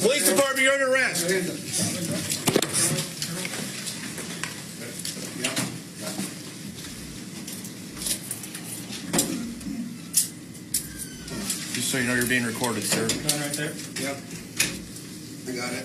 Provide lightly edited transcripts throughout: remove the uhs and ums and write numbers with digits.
Police department, you're under arrest. Just so you know, you're being recorded, sir. Right there. Yep. I got it.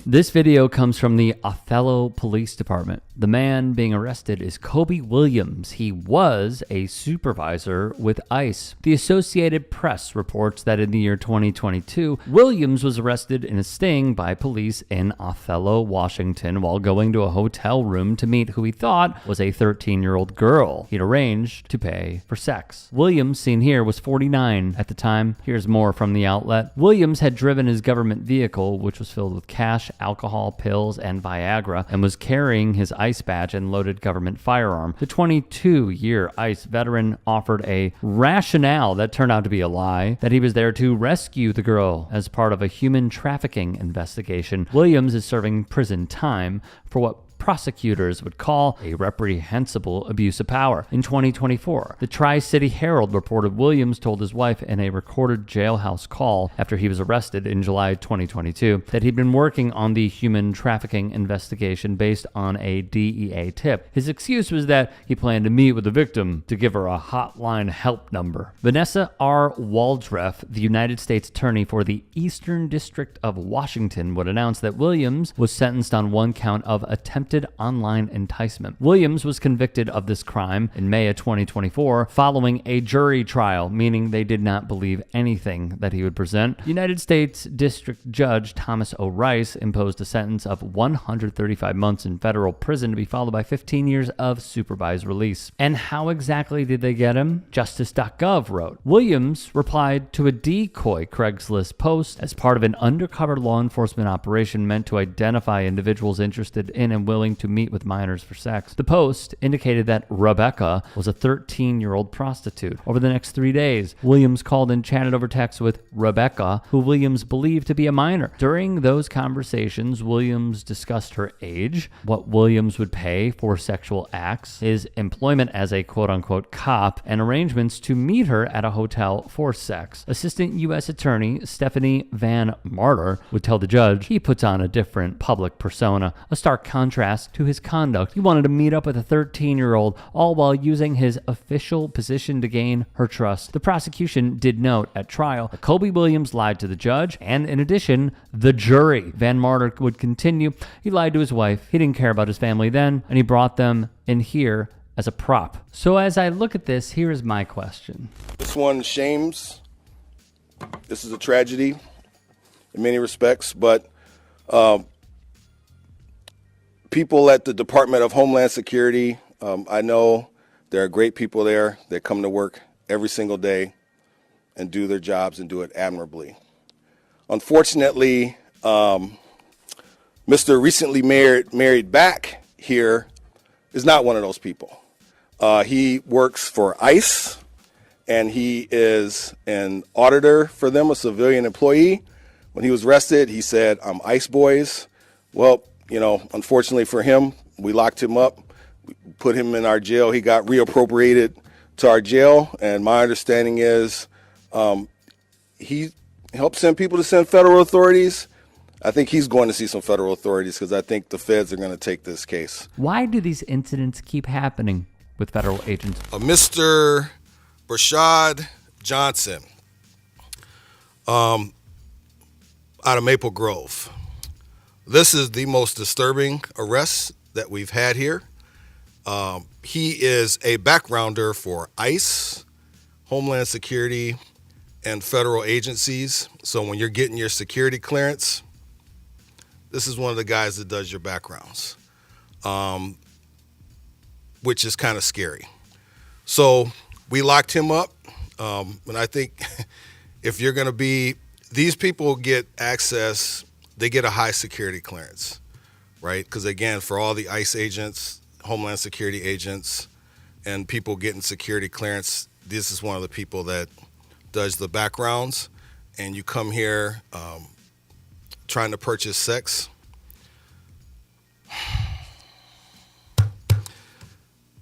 This video comes from the Othello Police Department. The man being arrested is Kobe Williams. He was a supervisor with ICE. The Associated Press reports that in the year 2022, Williams was arrested in a sting by police in Othello, Washington, while going to a hotel room to meet who he thought was a 13-year-old girl he'd arranged to pay for sex. Williams, seen here, was 49 at the time. Here's more from the outlet. Williams had driven his government vehicle, which was filled with cash, alcohol, pills, and Viagra, and was carrying his ICE badge and loaded government firearm. The 22-year ICE veteran offered a rationale that turned out to be a lie, that he was there to rescue the girl as part of a human trafficking investigation. Williams is serving prison time for what prosecutors would call a reprehensible abuse of power. In 2024, the Tri-City Herald reported Williams told his wife in a recorded jailhouse call after he was arrested in July 2022 that he'd been working on the human trafficking investigation based on a DEA tip. His excuse was that he planned to meet with the victim to give her a hotline help number. Vanessa R. Waldreff, the United States Attorney for the Eastern District of Washington, would announce that Williams was sentenced on one count of attempted online enticement. Williams was convicted of this crime in May of 2024 following a jury trial, meaning they did not believe anything that he would present. United States District Judge Thomas O. Rice imposed a sentence of 135 months in federal prison to be followed by 15 years of supervised release. And how exactly did they get him? Justice.gov wrote, Williams replied to a decoy Craigslist post as part of an undercover law enforcement operation meant to identify individuals interested in and willing to meet with minors for sex. The post indicated that Rebecca was a 13-year-old prostitute. Over the next 3 days, Williams called and chatted over text with Rebecca, who Williams believed to be a minor. During those conversations, Williams discussed her age, what Williams would pay for sexual acts, his employment as a quote-unquote cop, and arrangements to meet her at a hotel for sex. Assistant U.S. Attorney Stephanie Van Martyr would tell the judge he puts on a different public persona, a stark contrast to his conduct. He wanted to meet up with a 13-year-old, all while using his official position to gain her trust. The prosecution did note at trial that Kobe Williams lied to the judge and, in addition, the jury. Van Martyr would continue. He lied to his wife. He didn't care about his family then, and he brought them in here as a prop. So as I look at this, here is my question. This one shames. This is a tragedy in many respects, but people at the Department of Homeland Security, I know there are great people there that come to work every single day and do their jobs and do it admirably. Unfortunately, Mr. recently married back here is not one of those people. He works for ICE, and he is an auditor for them, a civilian employee. When he was arrested, he said, "I'm ICE boys." Well, you know, unfortunately for him, we locked him up, we put him in our jail. He got reappropriated to our jail, and my understanding is he helped send people to send federal authorities. I think he's going to see some federal authorities because I think the feds are going to take this case. Why do these incidents keep happening with federal agents? Mr. Brashad Johnson out of Maple Grove. This is the most disturbing arrest that we've had here. He is a backgrounder for ICE, Homeland Security, and federal agencies. So when you're getting your security clearance, this is one of the guys that does your backgrounds, which is kind of scary. So we locked him up. And I think if you're going to be, these people get access, they get a high security clearance, right? Because again, for all the ICE agents, Homeland Security agents, and people getting security clearance, this is one of the people that does the backgrounds. And you come here trying to purchase sex.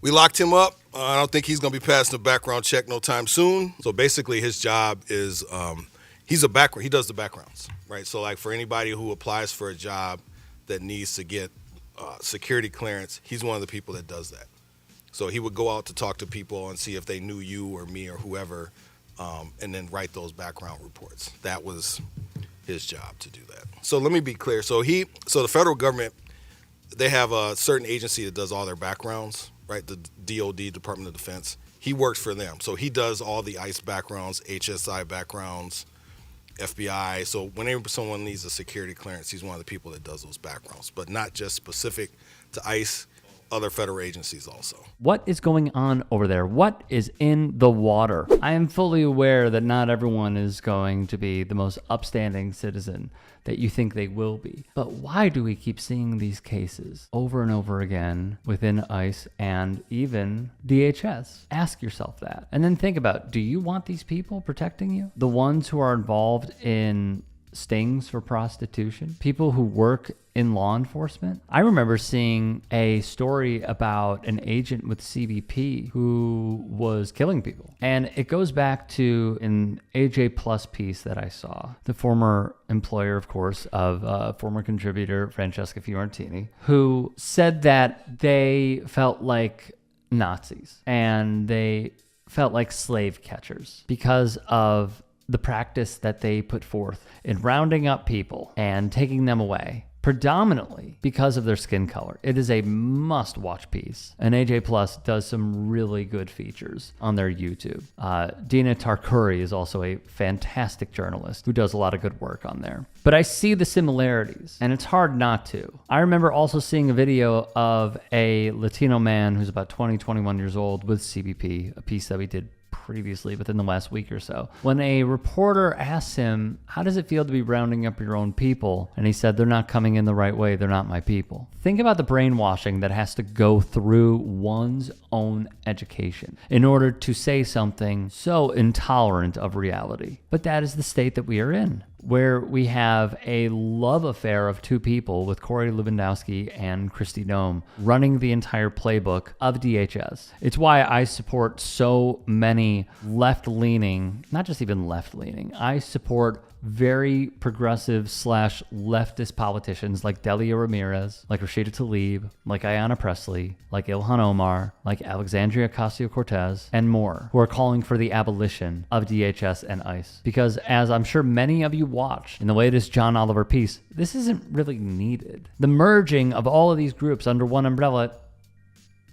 We locked him up. I don't think he's going to be passing a background check no time soon. So basically his job is He does the backgrounds, right? So like for anybody who applies for a job that needs to get security clearance, he's one of the people that does that. So he would go out to talk to people and see if they knew you or me or whoever, and then write those background reports. That was his job to do that. So let me be clear. So the federal government, they have a certain agency that does all their backgrounds, right? The DOD, Department of Defense. He works for them. So he does all the ICE backgrounds, HSI backgrounds, FBI. So whenever someone needs a security clearance, he's one of the people that does those backgrounds, but not just specific to ICE, other federal agencies also. What is going on over there? What is in the water? I am fully aware that not everyone is going to be the most upstanding citizen that you think they will be. But why do we keep seeing these cases over and over again within ICE and even DHS? Ask yourself that. And then think about, do you want these people protecting you? The ones who are involved in stings for prostitution, people who work in law enforcement. I remember seeing a story about an agent with CBP who was killing people. And it goes back to an AJ Plus piece that I saw. The former employer, of course, of former contributor Francesca Fiorentini, who said that they felt like Nazis and they felt like slave catchers because of the practice that they put forth in rounding up people and taking them away, predominantly because of their skin color. It is a must-watch piece. And AJ Plus does some really good features on their YouTube. Dina Tarkuri is also a fantastic journalist who does a lot of good work on there. But I see the similarities, and it's hard not to. I remember also seeing a video of a Latino man who's about 20, 21 years old with CBP, a piece that we did previously within the last week or so, when a reporter asked him, how does it feel to be rounding up your own people? And he said, they're not coming in the right way. They're not my people. Think about the brainwashing that has to go through one's own education in order to say something so intolerant of reality. But that is the state that we are in, where we have a love affair of two people with Corey Lewandowski and Kristi Noem running the entire playbook of DHS. It's why I support so many left-leaning, not just even left-leaning, I support very progressive / leftist politicians like Delia Ramirez, like Rashida Tlaib, like Ayanna Pressley, like Ilhan Omar, like Alexandria Ocasio-Cortez, and more, who are calling for the abolition of DHS and ICE. Because as I'm sure many of you watched in the latest John Oliver piece, this isn't really needed. The merging of all of these groups under one umbrella,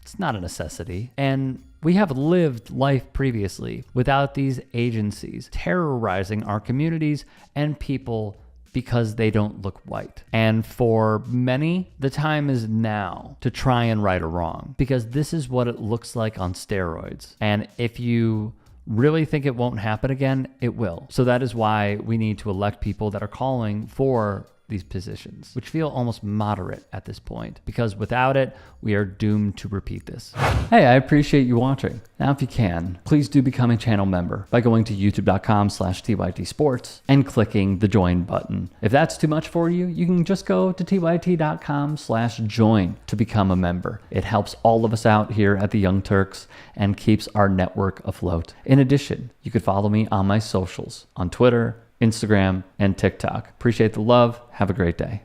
it's not a necessity. And we have lived life previously without these agencies terrorizing our communities and people because they don't look white. And for many, the time is now to try and right a wrong, because this is what it looks like on steroids. And if you really think it won't happen again, it will. So that is why we need to elect people that are calling for these positions, which feel almost moderate at this point, because without it, we are doomed to repeat this. Hey, I appreciate you watching. Now, if you can, please do become a channel member by going to youtube.com/TYT Sports and clicking the join button. If that's too much for you, you can just go to tyt.com/join to become a member. It helps all of us out here at the Young Turks and keeps our network afloat. In addition, you could follow me on my socials on Twitter, Instagram, and TikTok. Appreciate the love. Have a great day.